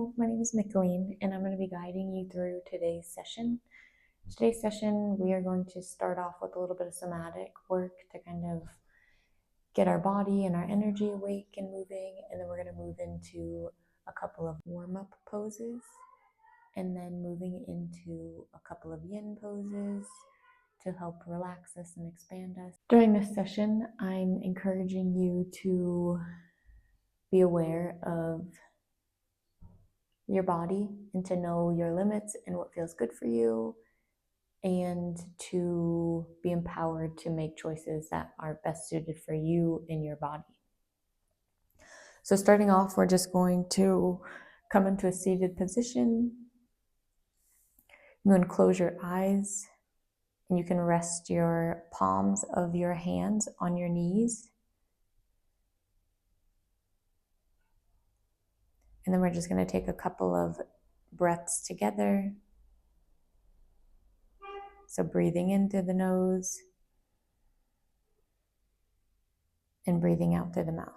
Hello, my name is Micheline, and I'm going to be guiding you through today's session. Today's session, we are going to start off with a little bit of somatic work to kind of get our body and our energy awake and moving, and then we're going to move into a couple of warm-up poses, and then moving into a couple of yin poses to help relax us and expand us. During this session, I'm encouraging you to be aware of your body and to know your limits and what feels good for you, and to be empowered to make choices that are best suited for you and your body. So starting off, we're just going to come into a seated position. You're going to close your eyes, and you can rest your palms of your hands on your knees. And then we're just going to take a couple of breaths together. So breathing in through the nose and breathing out through the mouth.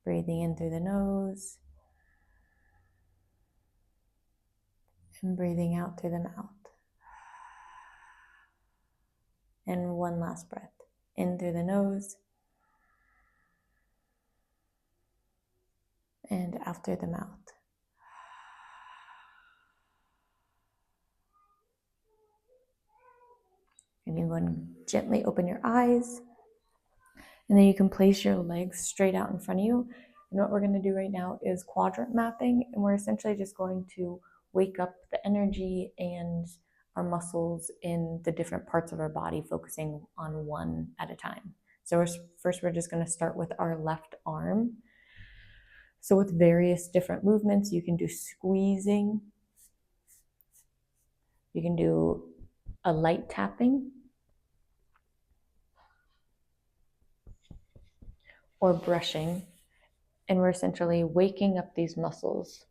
Breathing in through the nose and breathing out through the mouth. And one last breath. In through the nose and out through the mouth. And you want to gently open your eyes. And then you can place your legs straight out in front of you. And what we're going to do right now is quadrant mapping. And we're essentially just going to wake up the energy and our muscles in the different parts of our body, focusing on one at a time. So first we're just going to start with our left arm. So with various different movements, you can do squeezing. You can do a light tapping, or brushing, and we're essentially waking up these muscles.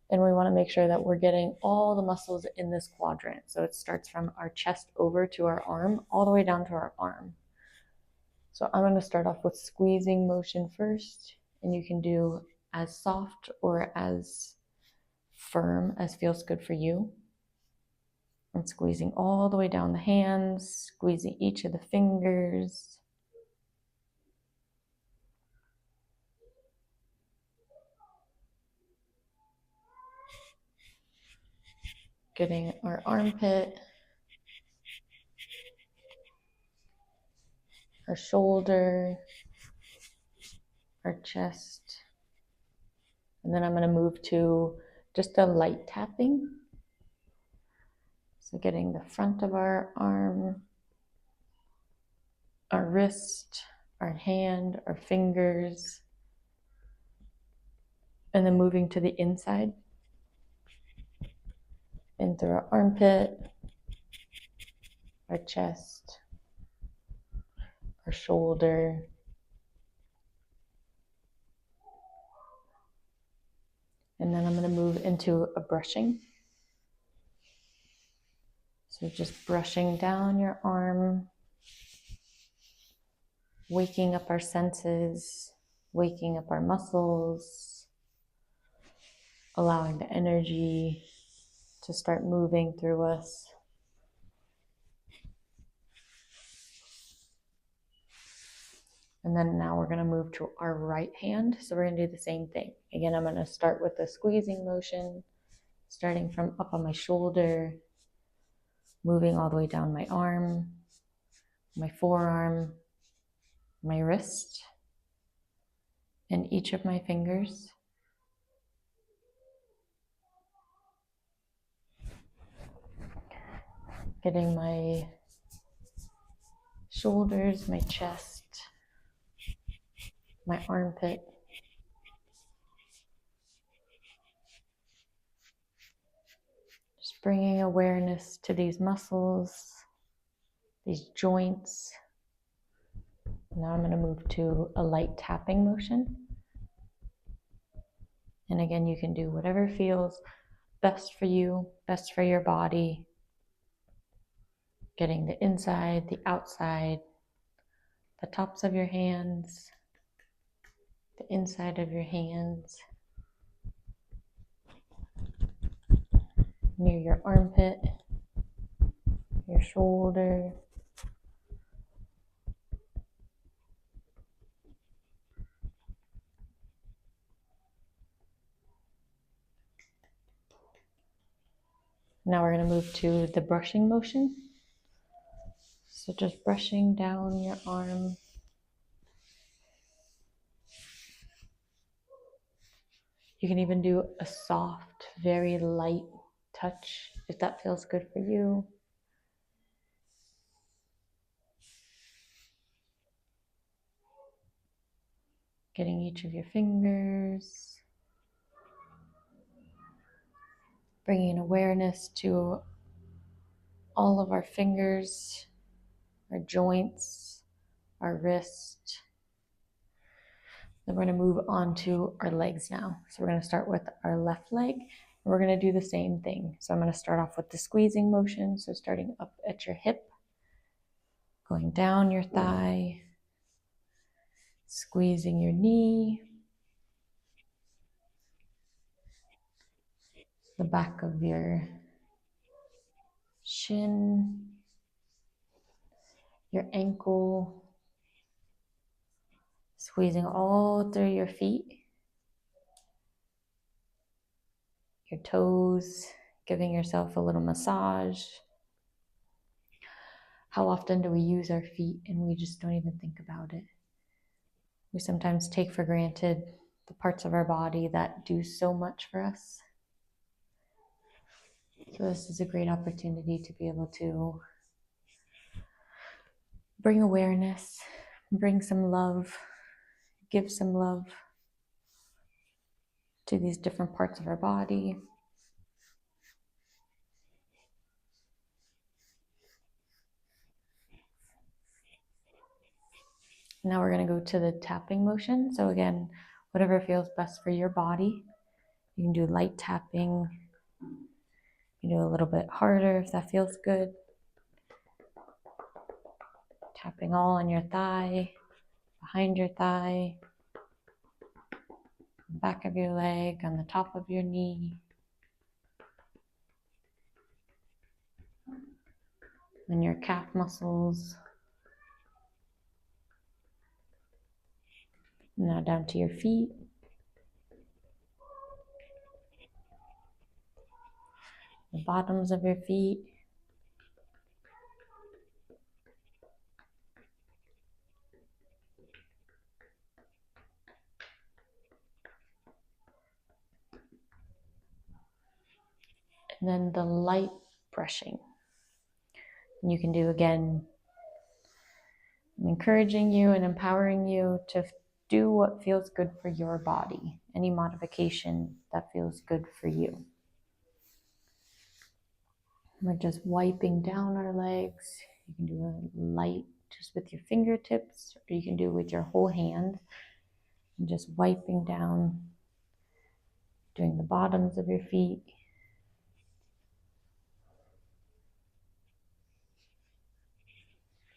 And we want to make sure that we're getting all the muscles in this quadrant. So it starts from our chest over to our arm, all the way down to our arm. So I'm going to start off with squeezing motion first, and you can do as soft or as firm as feels good for you. I'm squeezing all the way down the hands, squeezing each of the fingers. Getting our armpit, our shoulder, our chest. And then I'm going to move to just a light tapping. So getting the front of our arm, our wrist, our hand, our fingers, and then moving to the inside, in through our armpit, our chest, our shoulder, and then I'm going to move into a brushing. So just brushing down your arm, waking up our senses, waking up our muscles, allowing the energy to start moving through us. And then now we're going to move to our right hand. So we're going to do the same thing. Again, I'm going to start with the squeezing motion, starting from up on my shoulder, moving all the way down my arm, my forearm, my wrist, and each of my fingers. Getting my shoulders, my chest, my armpit, just bringing awareness to these muscles, these joints. Now I'm going to move to a light tapping motion. And again, you can do whatever feels best for you, best for your body. Getting the inside, the outside, the tops of your hands, the inside of your hands, near your armpit, your shoulder. Now we're going to move to the brushing motion. So just brushing down your arm. You can even do a soft, very light touch if that feels good for you. Getting each of your fingers. Bringing awareness to all of our fingers, our joints, our wrist. Then we're going to move on to our legs now. So we're going to start with our left leg. We're going to do the same thing. So I'm going to start off with the squeezing motion. So starting up at your hip, going down your thigh, squeezing your knee, the back of your shin, your ankle, squeezing all through your feet, your toes, giving yourself a little massage. How often do we use our feet and we just don't even think about it? We sometimes take for granted the parts of our body that do so much for us. So this is a great opportunity to be able to bring awareness, bring some love, give some love to these different parts of our body. Now we're going to go to the tapping motion. So again, whatever feels best for your body. You can do light tapping. You can do a little bit harder if that feels good. Tapping all on your thigh, behind your thigh, back of your leg, on the top of your knee. And your calf muscles. Now down to your feet. The bottoms of your feet. And then the light brushing. And you can do again, I'm encouraging you and empowering you to do what feels good for your body. Any modification that feels good for you. We're just wiping down our legs. You can do a light just with your fingertips, or you can do it with your whole hand. And just wiping down, doing the bottoms of your feet.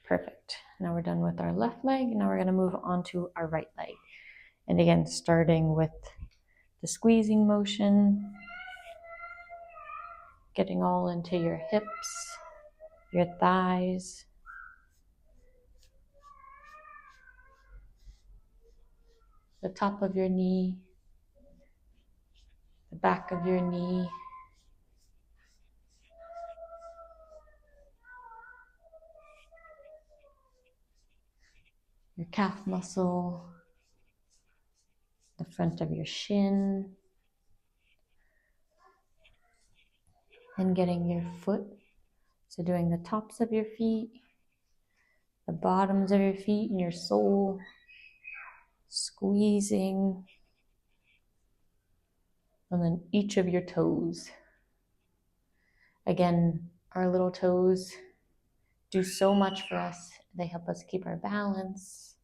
Perfect. Now we're done with our left leg. Now we're going to move on to our right leg. And again, starting with the squeezing motion, getting all into your hips, your thighs, the top of your knee, the back of your knee, your calf muscle, the front of your shin, and getting your foot. So doing the tops of your feet, the bottoms of your feet, and your sole, squeezing, and then each of your toes. Again, our little toes do so much for us. They help us keep our balance,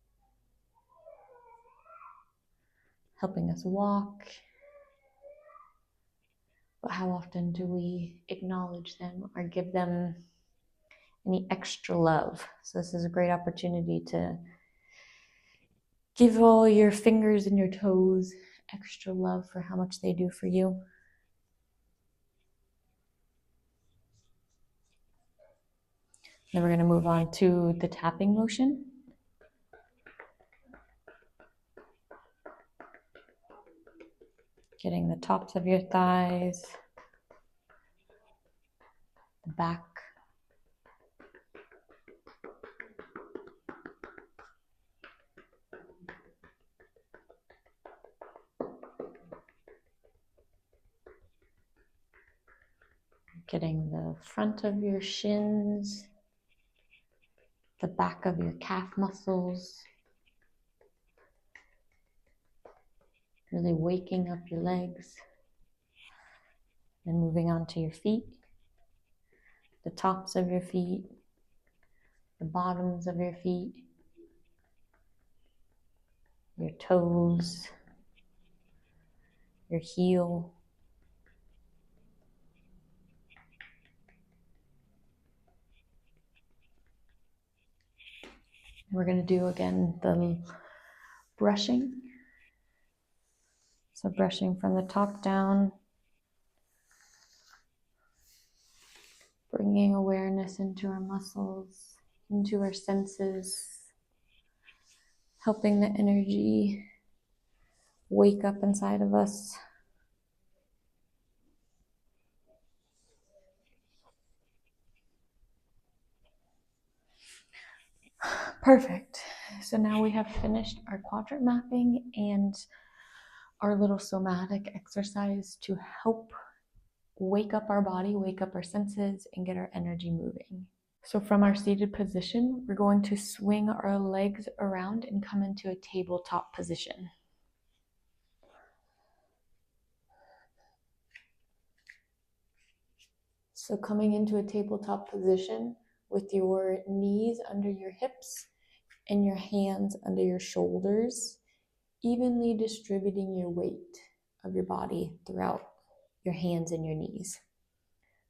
helping us walk. But how often do we acknowledge them or give them any extra love? So this is a great opportunity to Give all your fingers and your toes extra love for how much they do for you. Then we're going to move on to the tapping motion. Getting the tops of your thighs, the back, getting the front of your shins, the back of your calf muscles, really waking up your legs. Then moving on to your feet, the tops of your feet, the bottoms of your feet, your toes, your heel. We're going to do again the brushing. So brushing from the top down, bringing awareness into our muscles, into our senses, helping the energy wake up inside of us. Perfect. So now we have finished our quadrant mapping and our little somatic exercise to help wake up our body, wake up our senses, and get our energy moving. So from our seated position, we're going to swing our legs around and come into a tabletop position. So coming into a tabletop position with your knees under your hips and your hands under your shoulders, evenly distributing your weight of your body throughout your hands and your knees.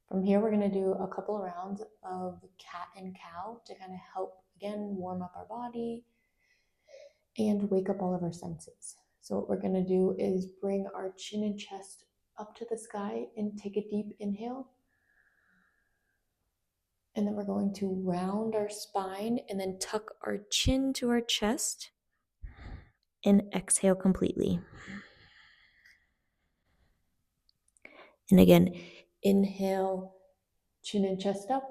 From here, we're going to do a couple of rounds of cat and cow to kind of help, again, warm up our body and wake up all of our senses. So what we're going to do is bring our chin and chest up to the sky and take a deep inhale. And then we're going to round our spine and then tuck our chin to our chest and exhale completely. And again, inhale, chin and chest up.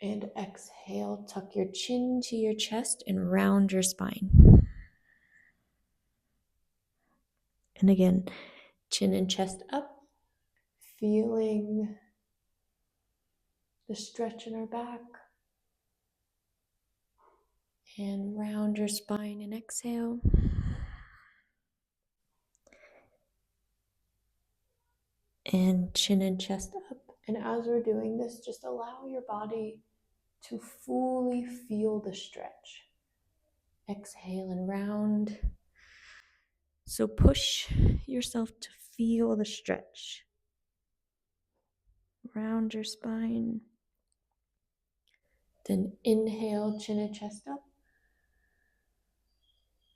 And exhale, tuck your chin to your chest and round your spine. And again, chin and chest up, feeling the stretch in our back. And round your spine and exhale. And chin and chest up. And as we're doing this, just allow your body to fully feel the stretch. Exhale and round. So push yourself to feel the stretch. Round your spine. Then inhale, chin and chest up.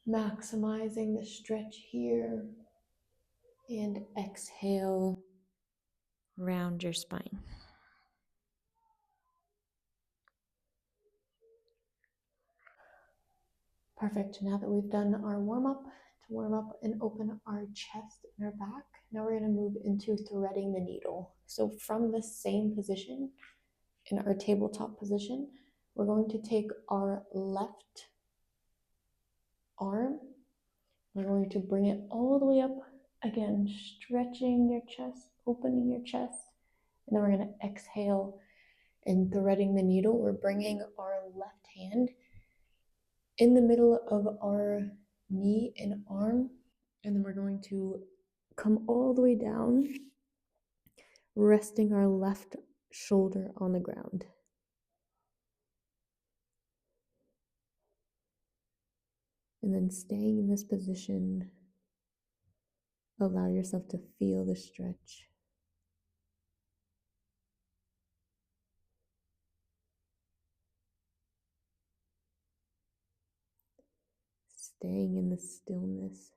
Maximizing the stretch here. And exhale, round your spine. Perfect. Now that we've done our warm-up, to warm up and open our chest and our back, now we're going to move into threading the needle. So from the same position, in our tabletop position, we're going to take our left arm. We're going to bring it all the way up, again, stretching your chest, opening your chest, and then we're going to exhale and threading the needle. We're bringing our left hand in the middle of our knee and arm, and then we're going to come all the way down, resting our left shoulder on the ground. And then staying in this position, allow yourself to feel the stretch. staying in the stillness.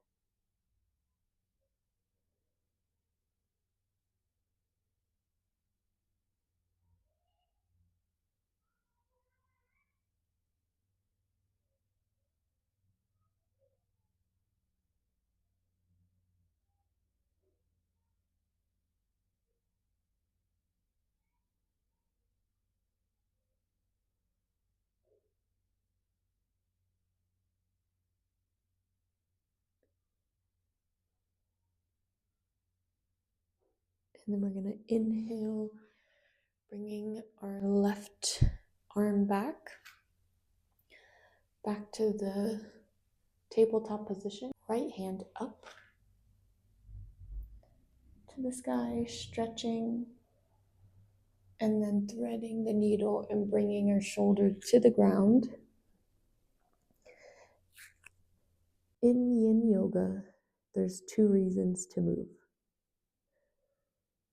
And then we're going to inhale, bringing our left arm back to the tabletop position. Right hand up to the sky, stretching, and then threading the needle and bringing our shoulder to the ground. In Yin Yoga, there's 2 reasons to move.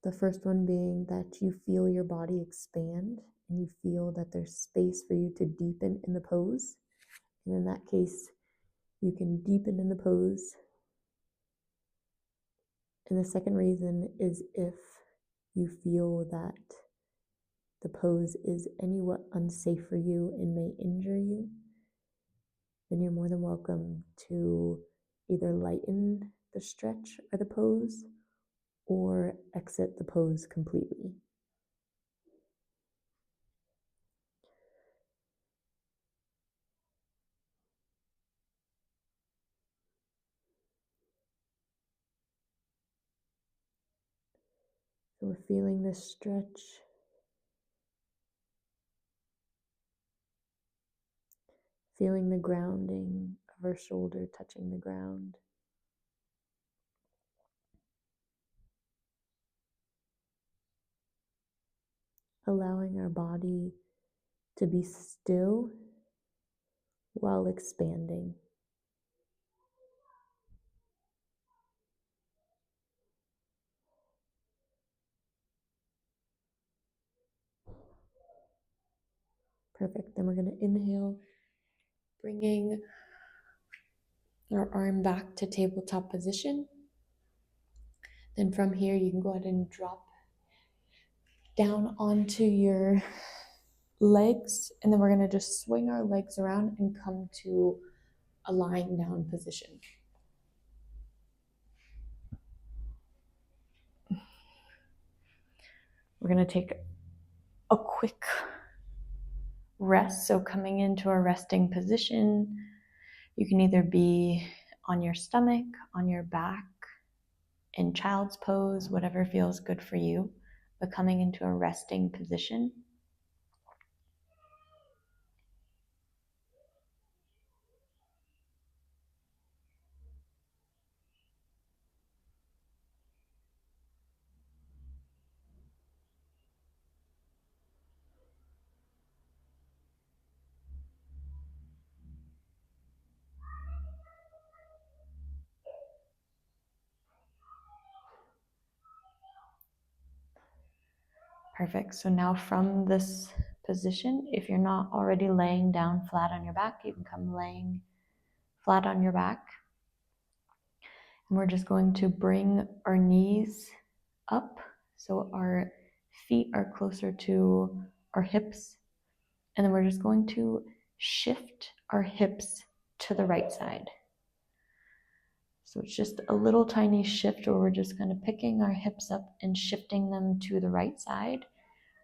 The first one being that you feel your body expand and you feel that there's space for you to deepen in the pose. And in that case, you can deepen in the pose. And the second reason is if you feel that the pose is anywhat unsafe for you and may injure you, then you're more than welcome to either lighten the stretch or the pose or exit the pose completely. So we're feeling this stretch, feeling the grounding of our shoulder touching the ground. Allowing our body to be still while expanding. Perfect. Then we're going to inhale, bringing our arm back to tabletop position. Then from here, you can go ahead and drop down onto your legs. And then we're going to just swing our legs around and come to a lying down position. We're going to take a quick rest. So coming into a resting position, you can either be on your stomach, on your back, in child's pose, whatever feels good for you, but coming into a resting position. Perfect. So now from this position, if you're not already laying down flat on your back, you can come laying flat on your back. And we're just going to bring our knees up so our feet are closer to our hips. And then we're just going to shift our hips to the right side. So it's just a little tiny shift where we're just kind of picking our hips up and shifting them to the right side,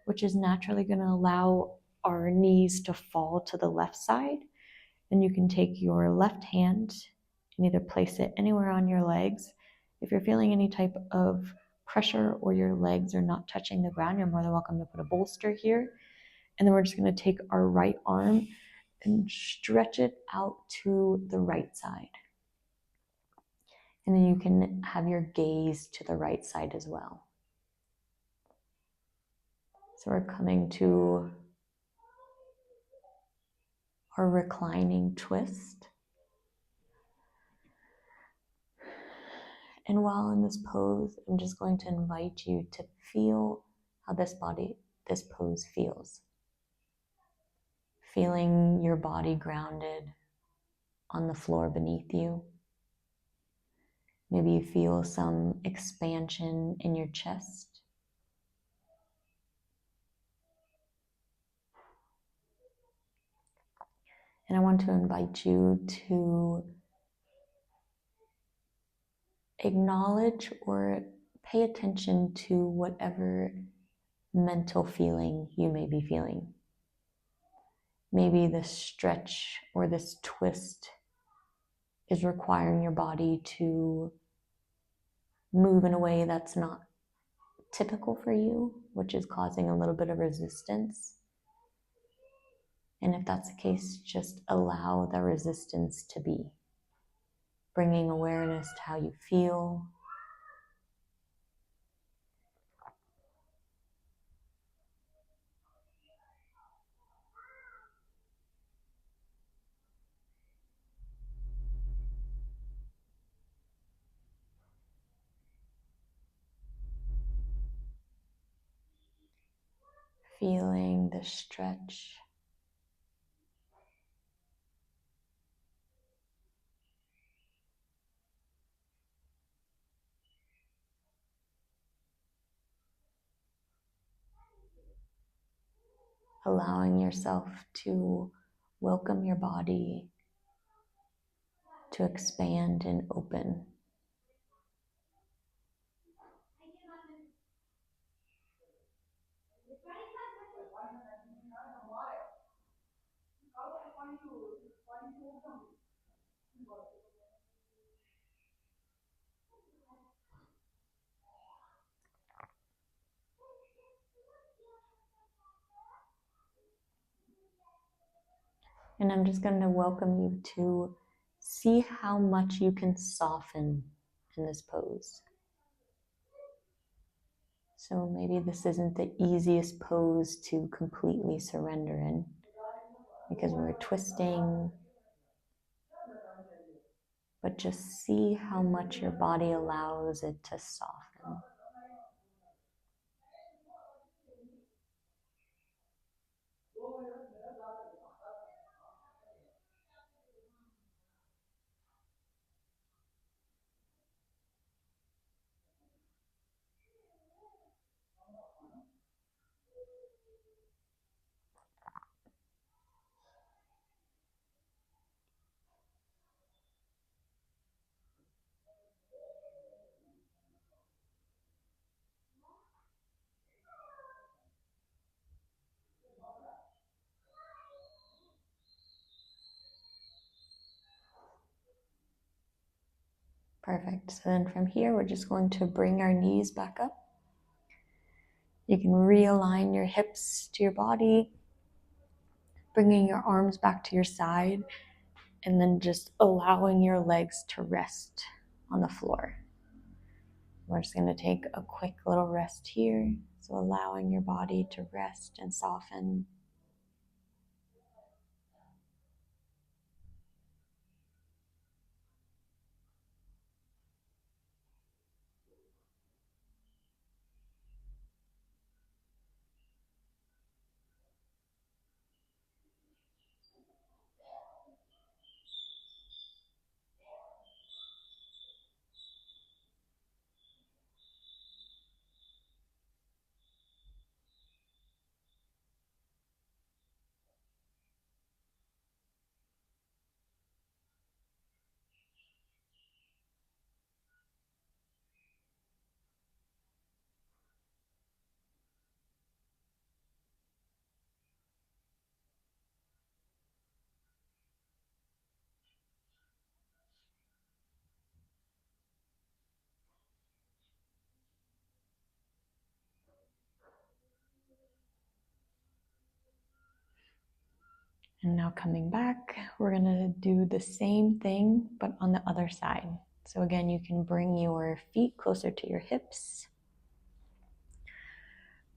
which is naturally going to allow our knees to fall to the left side. And you can take your left hand and either place it anywhere on your legs. If you're feeling any type of pressure or your legs are not touching the ground, you're more than welcome to put a bolster here. And then we're just going to take our right arm and stretch it out to the right side. And then you can have your gaze to the right side as well. So we're coming to our reclining twist. And while in this pose, I'm just going to invite you to feel how this pose feels. Feeling your body grounded, on the floor beneath you. Maybe you feel some expansion in your chest. And I want to invite you to acknowledge or pay attention to whatever mental feeling you may be feeling. Maybe this stretch or this twist is requiring your body to move in a way that's not typical for you, which is causing a little bit of resistance. And if that's the case, just allow the resistance to be, bringing awareness to how you feel. Feeling the stretch. Allowing yourself to welcome your body to expand and open. And I'm just going to welcome you to see how much you can soften in this pose. So maybe this isn't the easiest pose to completely surrender in because we're twisting, but just see how much your body allows it to soften. Perfect. So then from here, we're just going to bring our knees back up. You can realign your hips to your body, bringing your arms back to your side, and then just allowing your legs to rest on the floor. We're just going to take a quick little rest here. So allowing your body to rest and soften. And now coming back, we're going to do the same thing, but on the other side. So again, you can bring your feet closer to your hips.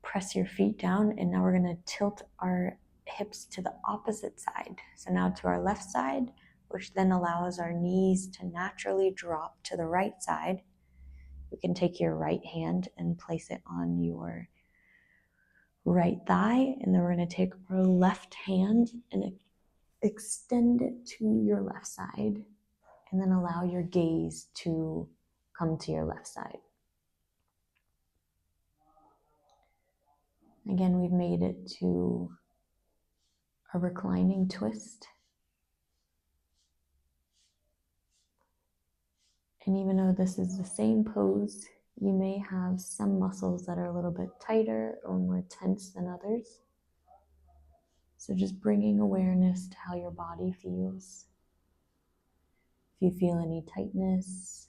Press your feet down, and now we're going to tilt our hips to the opposite side. So now to our left side, which then allows our knees to naturally drop to the right side. You can take your right hand and place it on your right thigh, and then we're going to take our left hand and extend it to your left side, and then allow your gaze to come to your left side. Again, we've made it to a reclining twist. And even though this is the same pose, you may have some muscles that are a little bit tighter or more tense than others. So just bringing awareness to how your body feels. If you feel any tightness,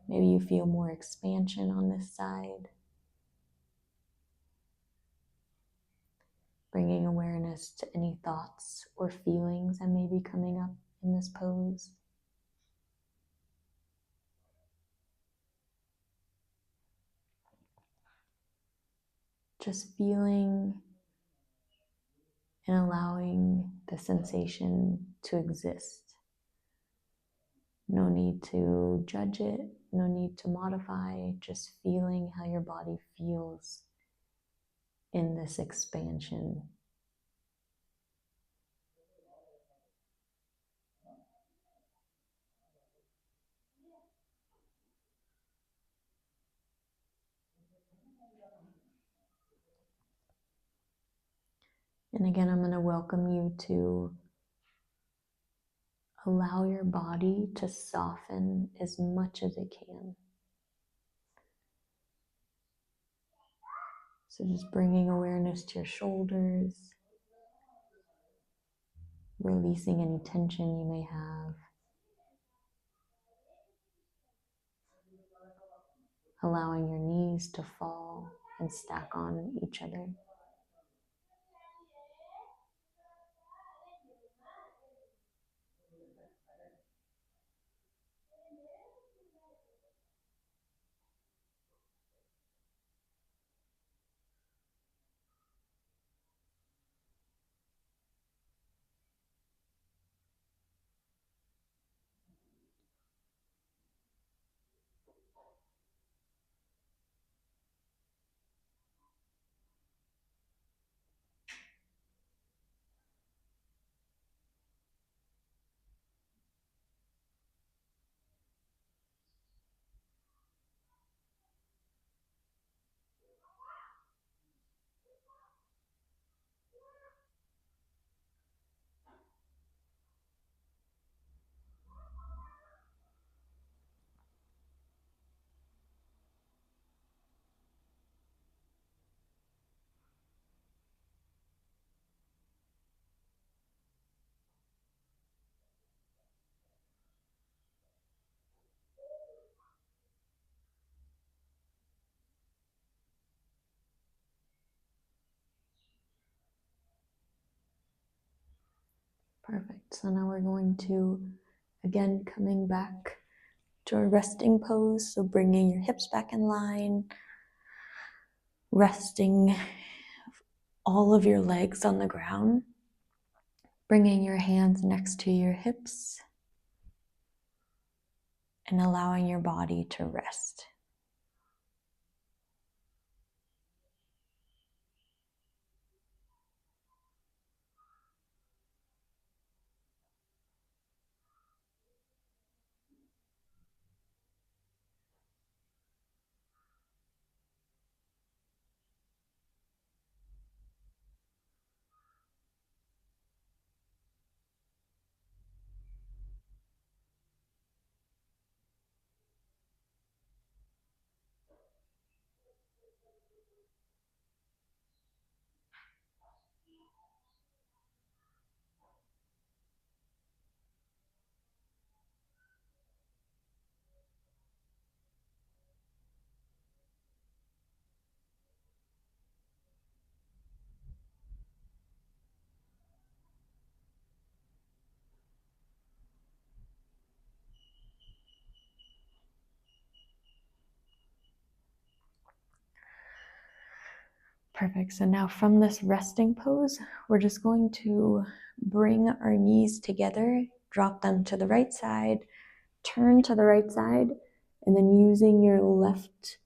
maybe you feel more expansion on this side. Bringing awareness to any thoughts or feelings that may be coming up in this pose. Just feeling and allowing the sensation to exist. No need to judge it, no need to modify, just feeling how your body feels in this expansion. And again, I'm going to welcome you to allow your body to soften as much as it can. So just bringing awareness to your shoulders, releasing any tension you may have, allowing your knees to fall and stack on each other. Perfect. So now we're going to, again, coming back to a resting pose. So bringing your hips back in line, resting all of your legs on the ground, bringing your hands next to your hips, and allowing your body to rest. Perfect. So now from this resting pose, we're just going to bring our knees together, drop them to the right side, turn to the right side, and then using your left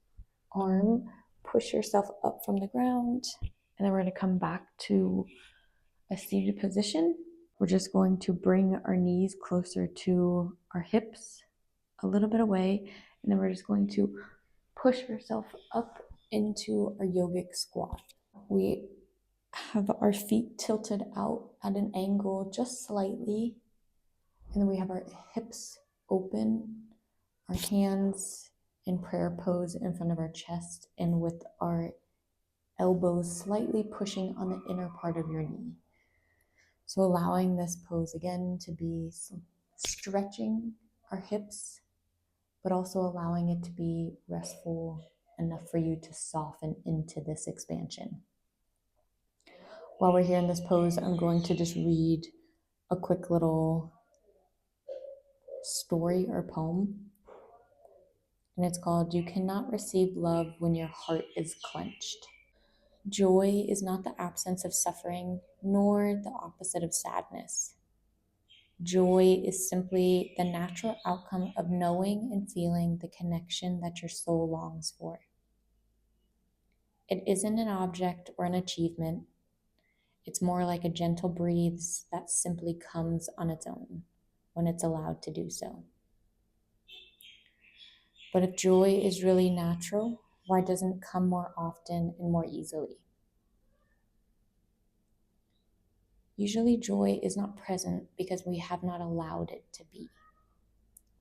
arm, push yourself up from the ground. And then we're going to come back to a seated position. We're just going to bring our knees closer to our hips, a little bit away, and then we're just going to push ourselves up into our yogic squat. We have our feet tilted out at an angle just slightly, and then we have our hips open, our hands in prayer pose in front of our chest, and with our elbows slightly pushing on the inner part of your knee. So allowing this pose again to be stretching our hips, but also allowing it to be restful enough for you to soften into this expansion. While we're here in this pose, I'm going to just read a quick little story or poem. And it's called, "You Cannot Receive Love When Your Heart is Clenched." Joy is not the absence of suffering, nor the opposite of sadness. Joy is simply the natural outcome of knowing and feeling the connection that your soul longs for. It isn't an object or an achievement. It's more like a gentle breeze that simply comes on its own when it's allowed to do so. But if joy is really natural, why doesn't it come more often and more easily? Usually joy is not present because we have not allowed it to be.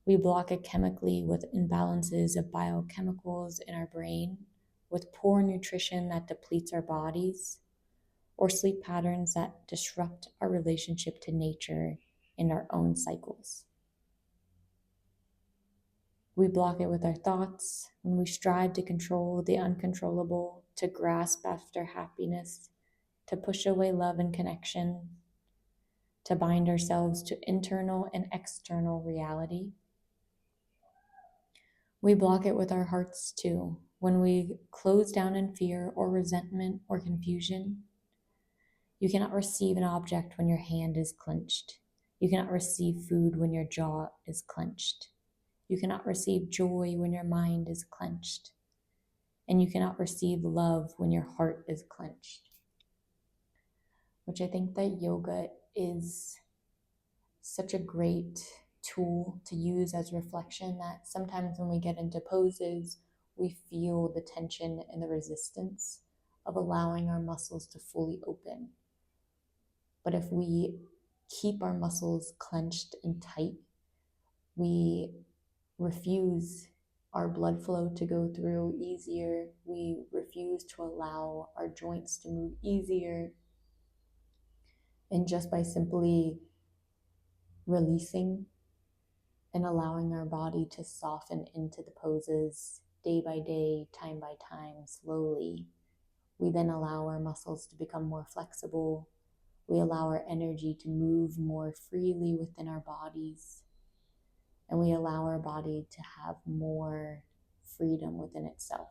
We block it chemically with imbalances of biochemicals in our brain, with poor nutrition that depletes our bodies, or sleep patterns that disrupt our relationship to nature and our own cycles. We block it with our thoughts when we strive to control the uncontrollable, to grasp after happiness, to push away love and connection, to bind ourselves to internal and external reality. We block it with our hearts too, when we close down in fear or resentment or confusion. You cannot receive an object when your hand is clenched. You cannot receive food when your jaw is clenched. You cannot receive joy when your mind is clenched. And you cannot receive love when your heart is clenched. Which I think that yoga is such a great tool to use as reflection, that sometimes when we get into poses, we feel the tension and the resistance of allowing our muscles to fully open. But if we keep our muscles clenched and tight, we refuse our blood flow to go through easier. We refuse to allow our joints to move easier. And just by simply releasing and allowing our body to soften into the poses day by day, time by time, slowly, we then allow our muscles to become more flexible. We allow our energy to move more freely within our bodies. And we allow our body to have more freedom within itself.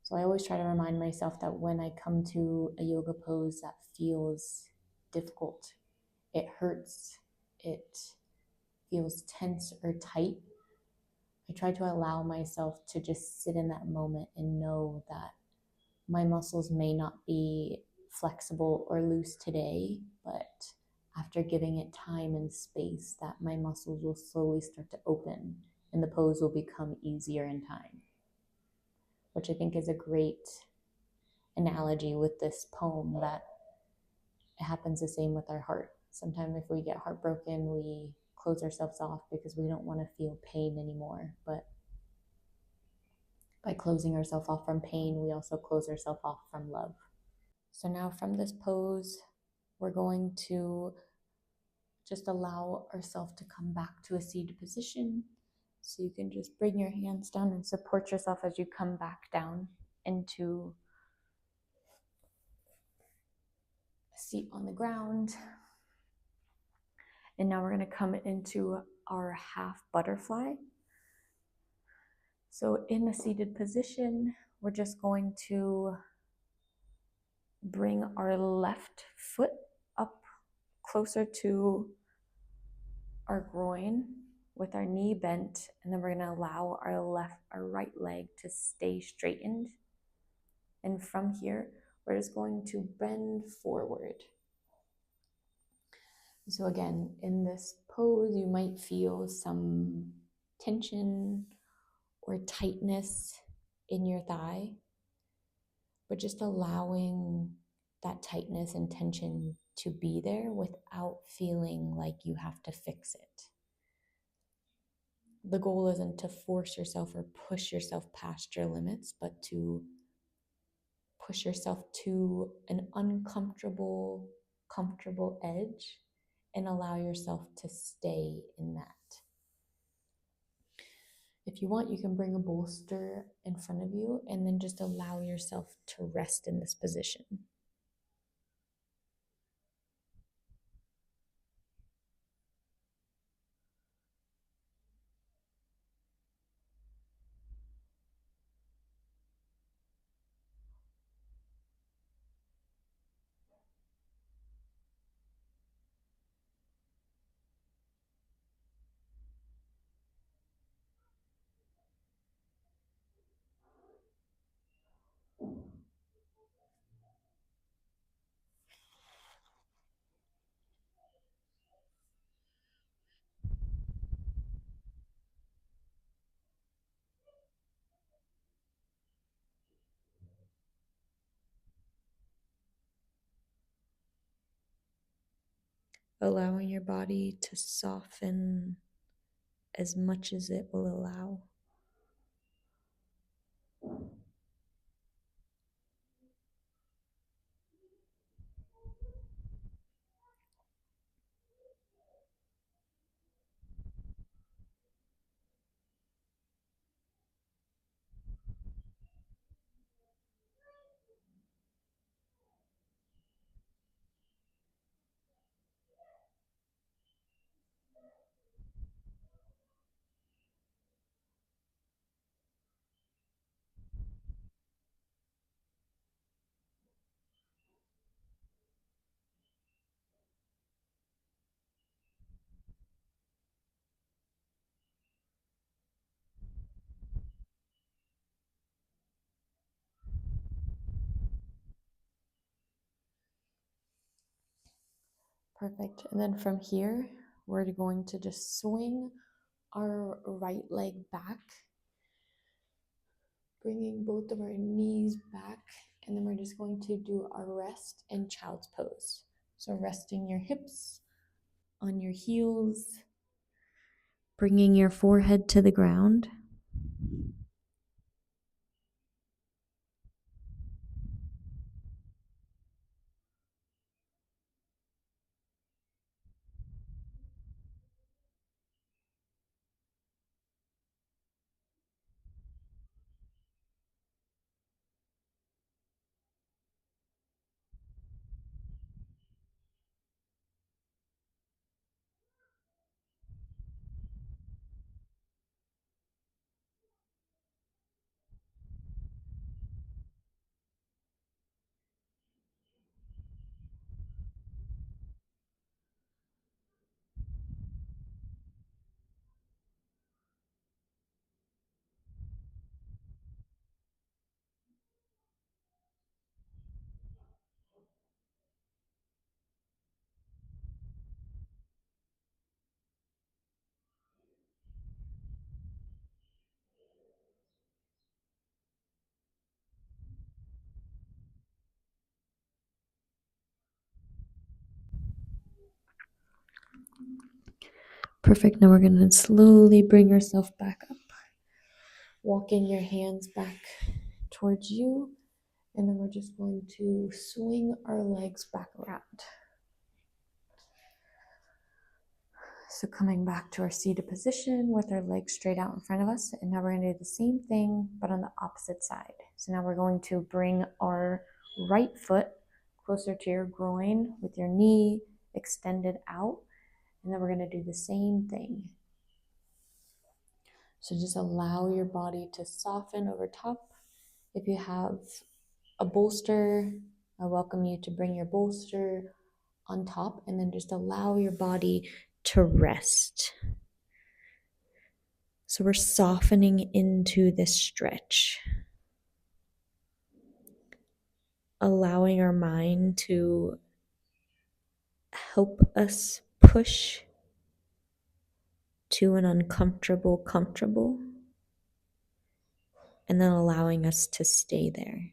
So I always try to remind myself that when I come to a yoga pose that feels difficult, it hurts, it feels tense or tight, I try to allow myself to just sit in that moment and know that my muscles may not be flexible or loose today, but after giving it time and space, that my muscles will slowly start to open and the pose will become easier in time. Which I think is a great analogy with this poem, that it happens the same with our heart. Sometimes if we get heartbroken, we close ourselves off because we don't want to feel pain anymore. But by closing ourselves off from pain, we also close ourselves off from love. So now from this pose, we're going to just allow ourselves to come back to a seated position. So you can just bring your hands down and support yourself as you come back down into a seat on the ground. And now we're going to come into our half butterfly. So in a seated position, we're just going to bring our left foot up closer to our groin with our knee bent, and then we're going to allow our right leg to stay straightened. And from here, we're just going to bend forward. So again, in this pose, you might feel some tension or tightness in your thigh, but just allowing that tightness and tension to be there without feeling like you have to fix it. The goal isn't to force yourself or push yourself past your limits, but to push yourself to an uncomfortable, comfortable edge and allow yourself to stay in that. If you want, you can bring a bolster in front of you and then just allow yourself to rest in this position. Allowing your body to soften as much as it will allow. Perfect. And then from here, we're going to just swing our right leg back, bringing both of our knees back, and then we're just going to do our rest in child's pose. So resting your hips on your heels, bringing your forehead to the ground. Perfect. Now we're going to slowly bring yourself back up, walking your hands back towards you, and then we're just going to swing our legs back around. So coming back to our seated position with our legs straight out in front of us, and now we're going to do the same thing but on the opposite side. So now we're going to bring our right foot closer to your groin with your knee extended out, and then we're going to do the same thing. So just allow your body to soften over top. If you have a bolster, I welcome you to bring your bolster on top and then just allow your body to rest. So we're softening into this stretch. allowing our mind to help us push to an uncomfortable comfortable, and then allowing us to stay there.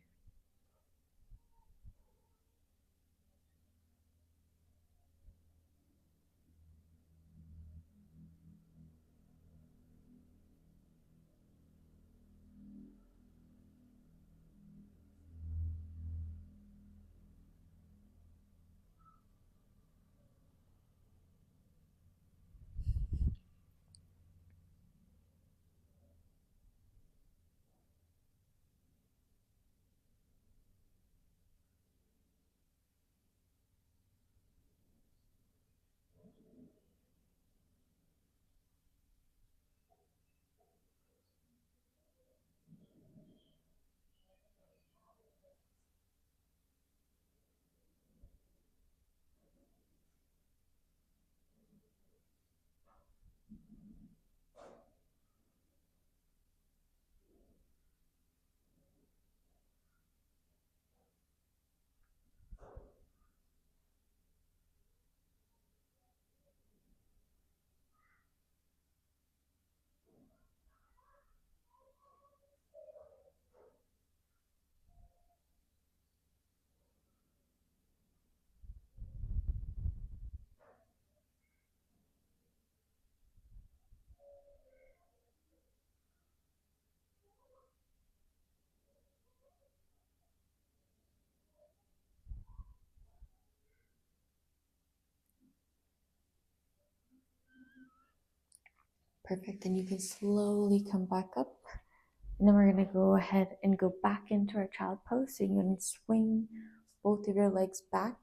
Perfect. And you can slowly come back up. And then we're going to go ahead and go back into our child pose. So you're going to swing both of your legs back,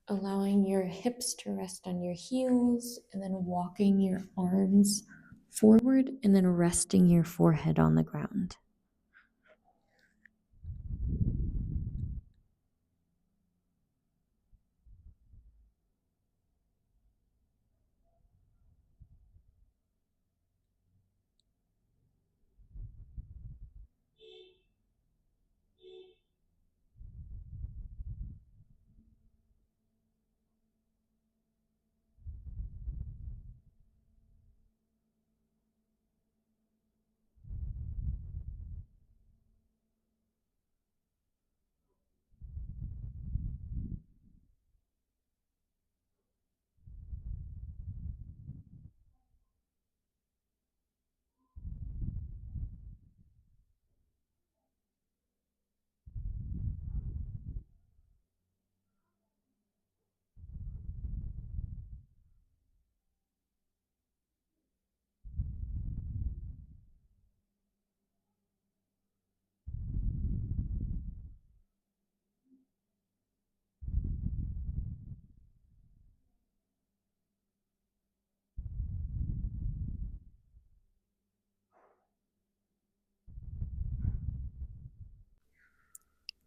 allowing your hips to rest on your heels, and then walking your arms forward, and then resting your forehead on the ground.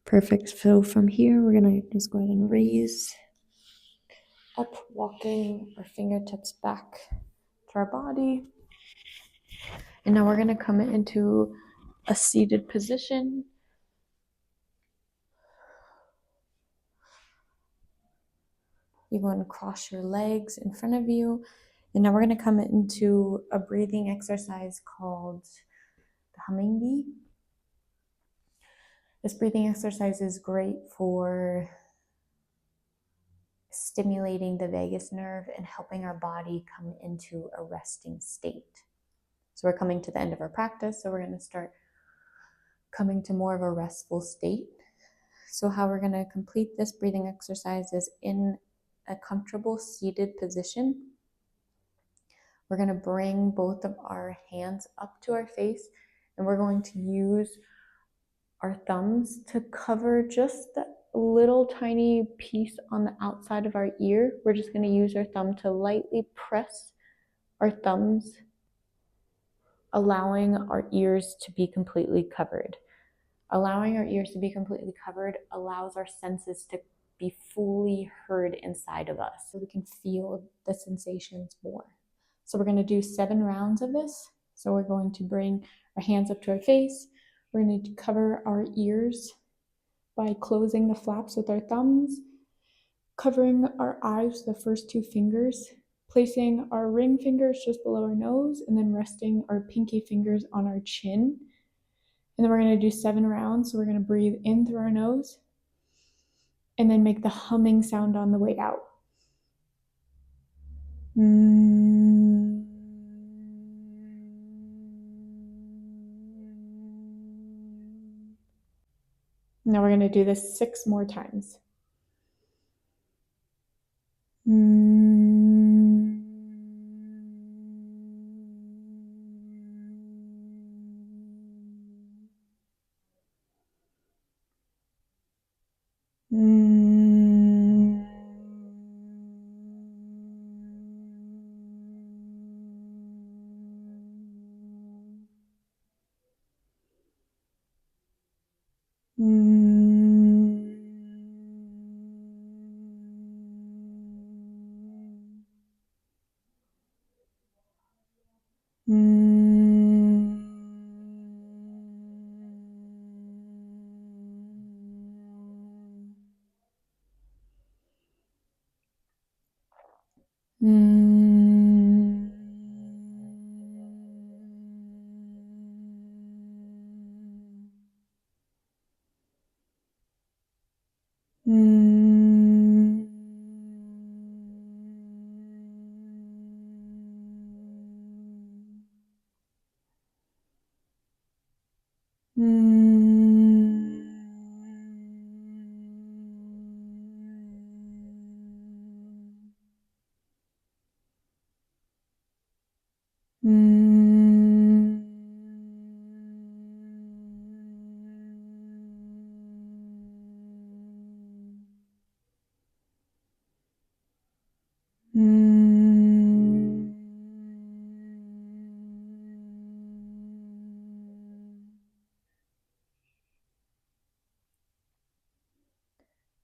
Perfect. So from here, we're going to just go ahead and raise up, walking our fingertips back to our body. And now we're going to come into a seated position. You're going to cross your legs in front of you. And now we're going to come into a breathing exercise called the humming bee. This breathing exercise is great for stimulating the vagus nerve and helping our body come into a resting state. So we're coming to the end of our practice, so we're going to start coming to more of a restful state. So how we're going to complete this breathing exercise is in a comfortable seated position. We're going to bring both of our hands up to our face, and we're going to use our thumbs to cover just that little tiny piece on the outside of our ear. We're just going to use our thumb to lightly press our thumbs, allowing our ears to be completely covered. Allowing our ears to be completely covered allows our senses to be fully heard inside of us, so we can feel the sensations more. So we're going to do 7 rounds of this. So we're going to bring our hands up to our face. We're going to cover our ears by closing the flaps with our thumbs, covering our eyes with the first two fingers, placing our ring fingers just below our nose, and then resting our pinky fingers on our chin. And then we're going to do 7 rounds. So we're going to breathe in through our nose and then make the humming sound on the way out. Now we're going to do this 6 more times.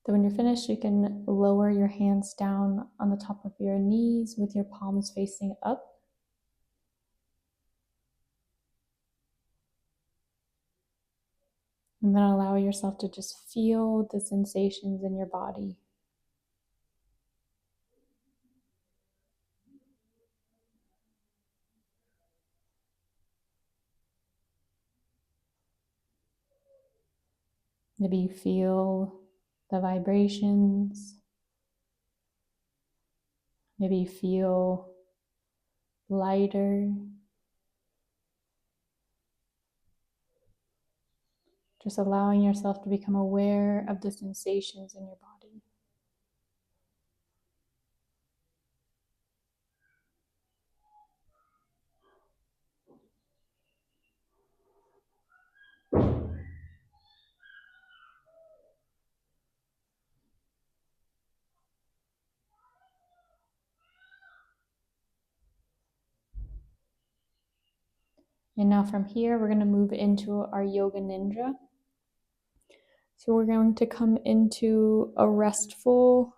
So when you're finished, you can lower your hands down on the top of your knees with your palms facing up. And then allow yourself to just feel the sensations in your body. Maybe you feel the vibrations. Maybe you feel lighter. Just allowing yourself to become aware of the sensations in your body. And now from here, we're going to move into our Yoga Nidra. So we're going to come into a restful,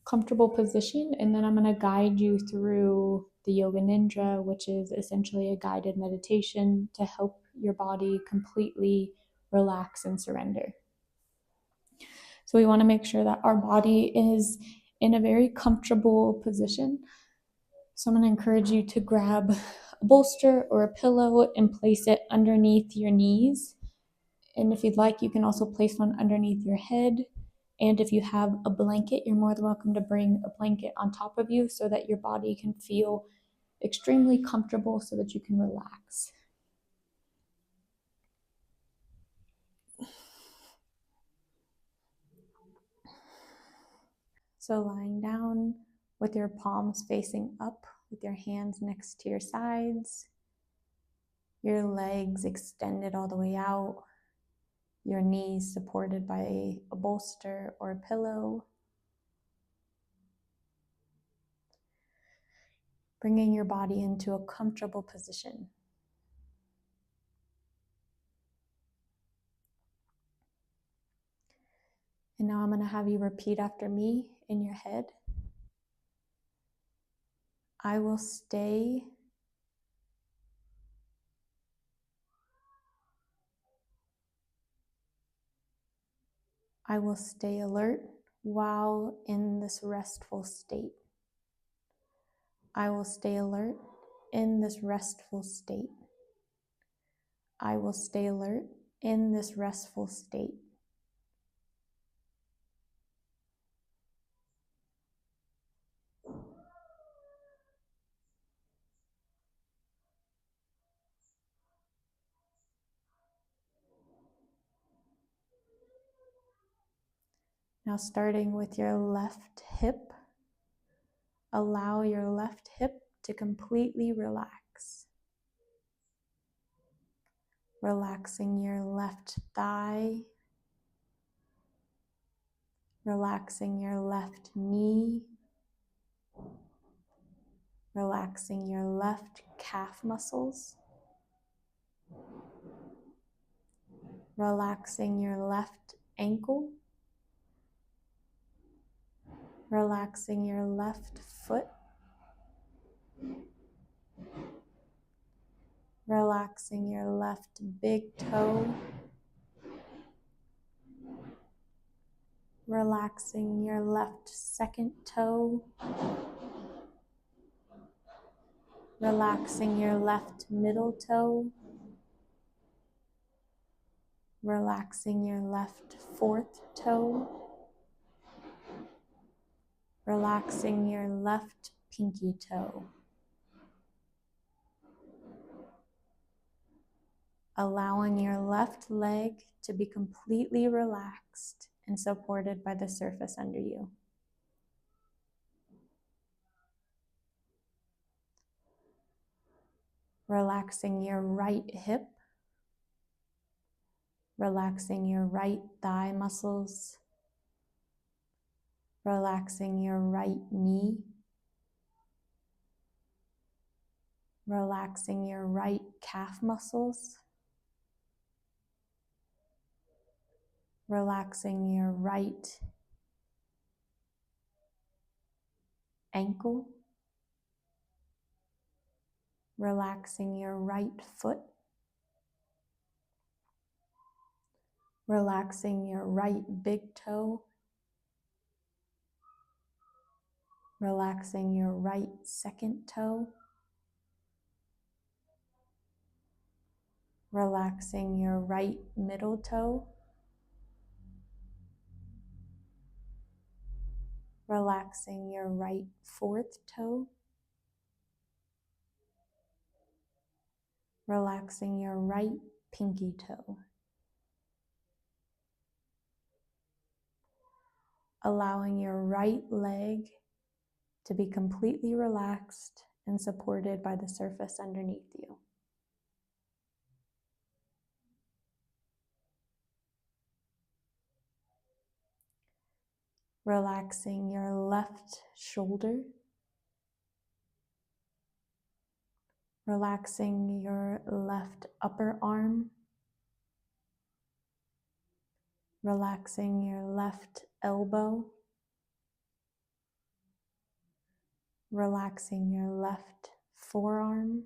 comfortable position, and then I'm going to guide you through the Yoga Nidra, which is essentially a guided meditation to help your body completely relax and surrender. So we want to make sure that our body is in a very comfortable position. So I'm going to encourage you to grab a bolster or a pillow and place it underneath your knees. And if you'd like, you can also place one underneath your head. And if you have a blanket, you're more than welcome to bring a blanket on top of you so that your body can feel extremely comfortable so that you can relax. So lying down with your palms facing up, with your hands next to your sides, your legs extended all the way out, your knees supported by a bolster or a pillow. Bringing your body into a comfortable position. And now I'm going to have you repeat after me in your head. I will stay I will stay alert while in this restful state. I will stay alert in this restful state. I will stay alert in this restful state. Now starting with your left hip, allow your left hip to completely relax. Relaxing your left thigh, relaxing your left knee, relaxing your left calf muscles, relaxing your left ankle, relaxing your left foot, relaxing your left big toe, relaxing your left second toe, relaxing your left middle toe, relaxing your left fourth toe, relaxing your left pinky toe. Allowing your left leg to be completely relaxed and supported by the surface under you. Relaxing your right hip, relaxing your right thigh muscles, relaxing your right knee, relaxing your right calf muscles, relaxing your right ankle, relaxing your right foot, relaxing your right big toe, relaxing your right second toe, relaxing your right middle toe, relaxing your right fourth toe, relaxing your right pinky toe. Allowing your right leg to be completely relaxed and supported by the surface underneath you. Relaxing your left shoulder, relaxing your left upper arm, relaxing your left elbow, relaxing your left forearm,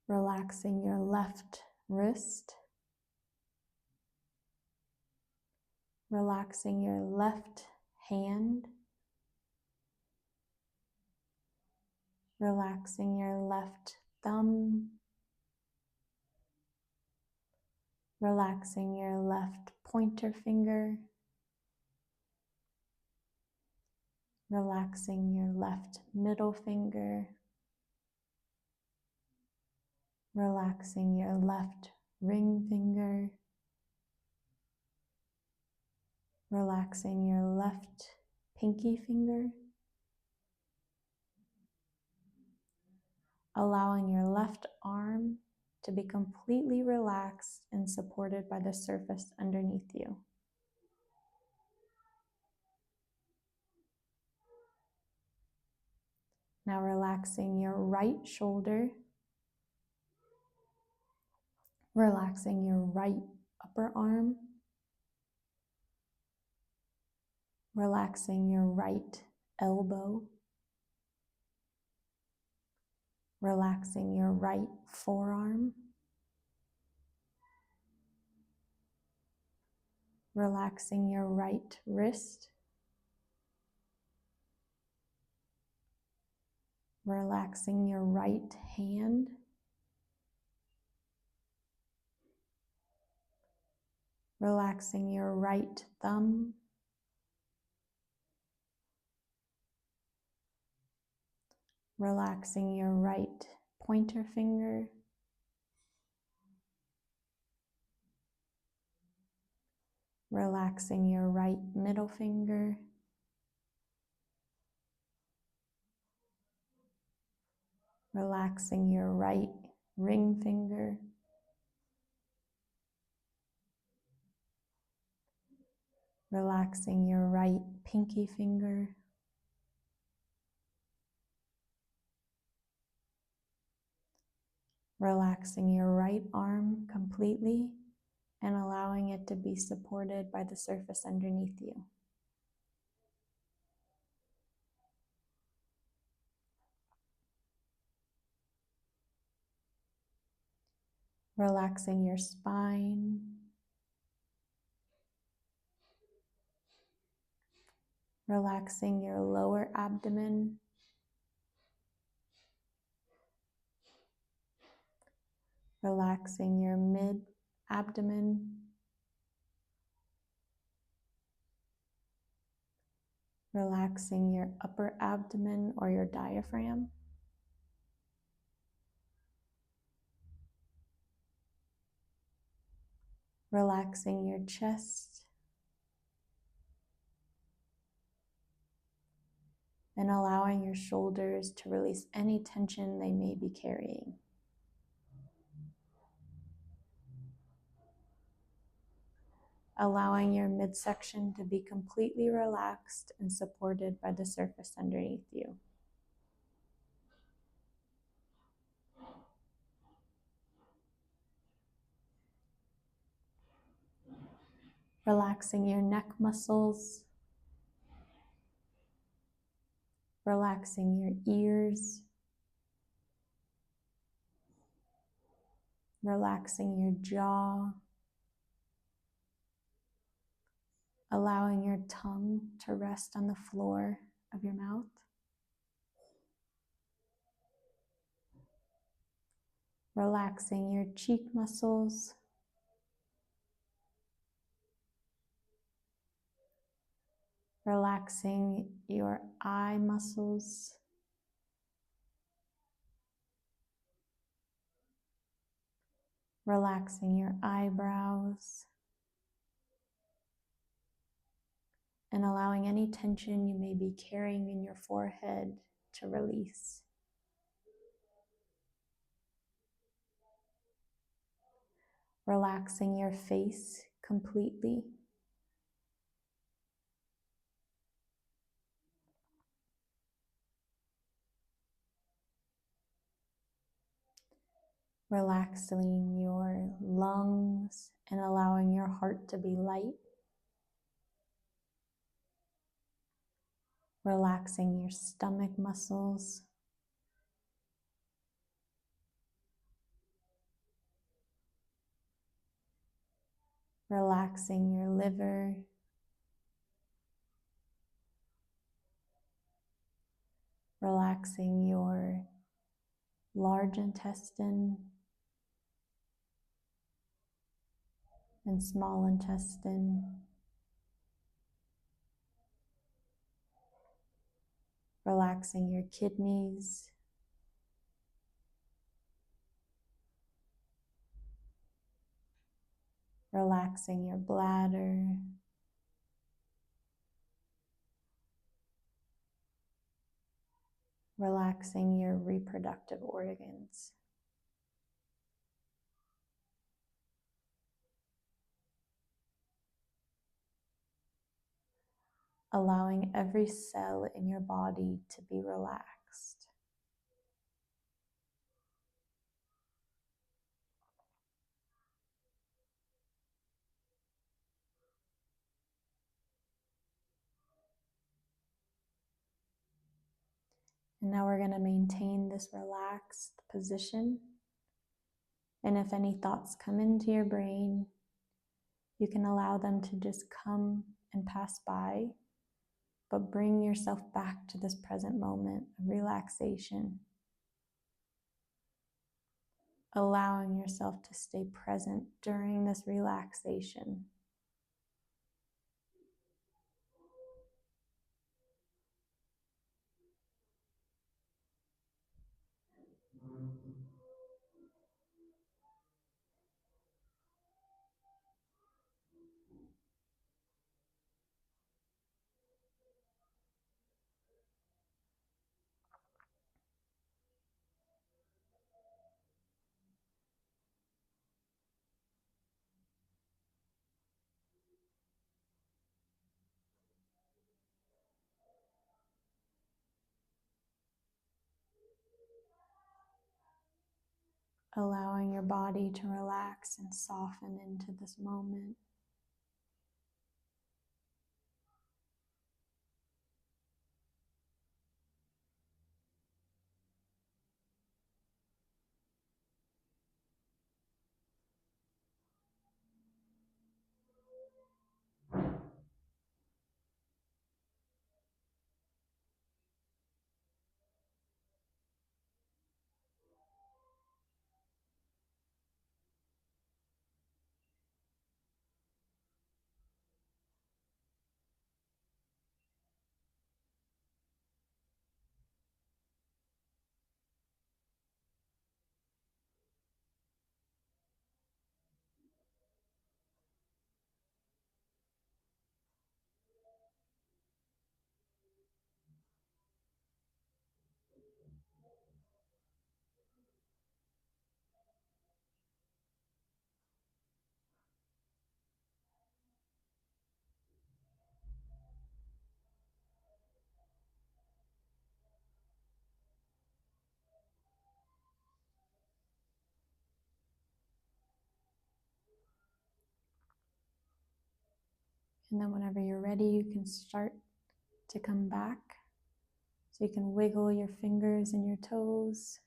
relaxing your left wrist, relaxing your left hand, relaxing your left thumb, relaxing your left pointer finger, relaxing your left middle finger, relaxing your left ring finger, relaxing your left pinky finger, allowing your left arm to be completely relaxed and supported by the surface underneath you. Now relaxing your right shoulder, relaxing your right upper arm, relaxing your right elbow, relaxing your right forearm, relaxing your right wrist, relaxing your right hand, relaxing your right thumb, relaxing your right pointer finger, relaxing your right middle finger, relaxing your right ring finger, relaxing your right pinky finger, relaxing your right arm completely and allowing it to be supported by the surface underneath you. Relaxing your spine, relaxing your lower abdomen, relaxing your mid-abdomen, relaxing your upper abdomen or your diaphragm, relaxing your chest, and allowing your shoulders to release any tension they may be carrying. Allowing your midsection to be completely relaxed and supported by the surface underneath you. Relaxing your neck muscles, relaxing your ears, relaxing your jaw, allowing your tongue to rest on the floor of your mouth. Relaxing your cheek muscles, relaxing your eye muscles, relaxing your eyebrows, and allowing any tension you may be carrying in your forehead to release. Relaxing your face completely. Relaxing your lungs and allowing your heart to be light. Relaxing your stomach muscles. Relaxing your liver. Relaxing your large intestine and small intestine. Relaxing your kidneys. Relaxing your bladder. Relaxing your reproductive organs. Allowing every cell in your body to be relaxed. And now we're going to maintain this relaxed position. And if any thoughts come into your brain, You can allow them to just come and pass by, but bring yourself back to this present moment of relaxation, allowing yourself to stay present during this relaxation. Allowing your body to relax and soften into this moment. And then whenever you're ready, you can start to come back. So you can wiggle your fingers and your toes.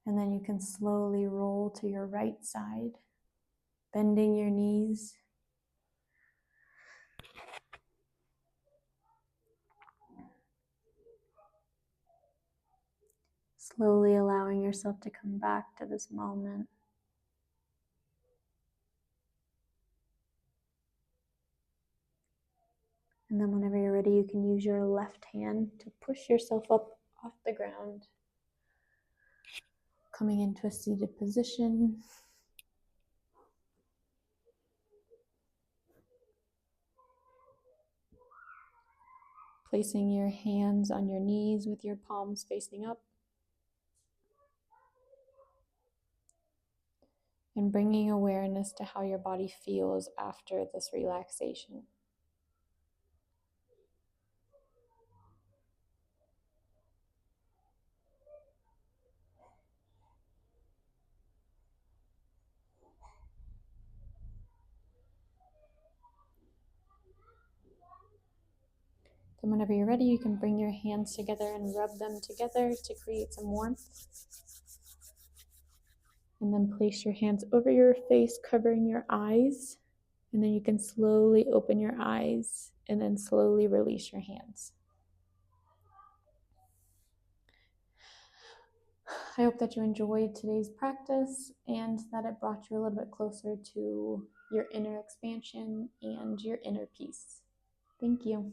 And then you can slowly roll to your right side, bending your knees. Slowly allowing yourself to come back to this moment. And then whenever you're ready, you can use your left hand to push yourself up off the ground, coming into a seated position. Placing your hands on your knees with your palms facing up. And bringing awareness to how your body feels after this relaxation. Then whenever you're ready, you can bring your hands together and rub them together to create some warmth. And then place your hands over your face, covering your eyes. And then you can slowly open your eyes and then slowly release your hands. I hope that you enjoyed today's practice and that it brought you a little bit closer to your inner expansion and your inner peace. Thank you.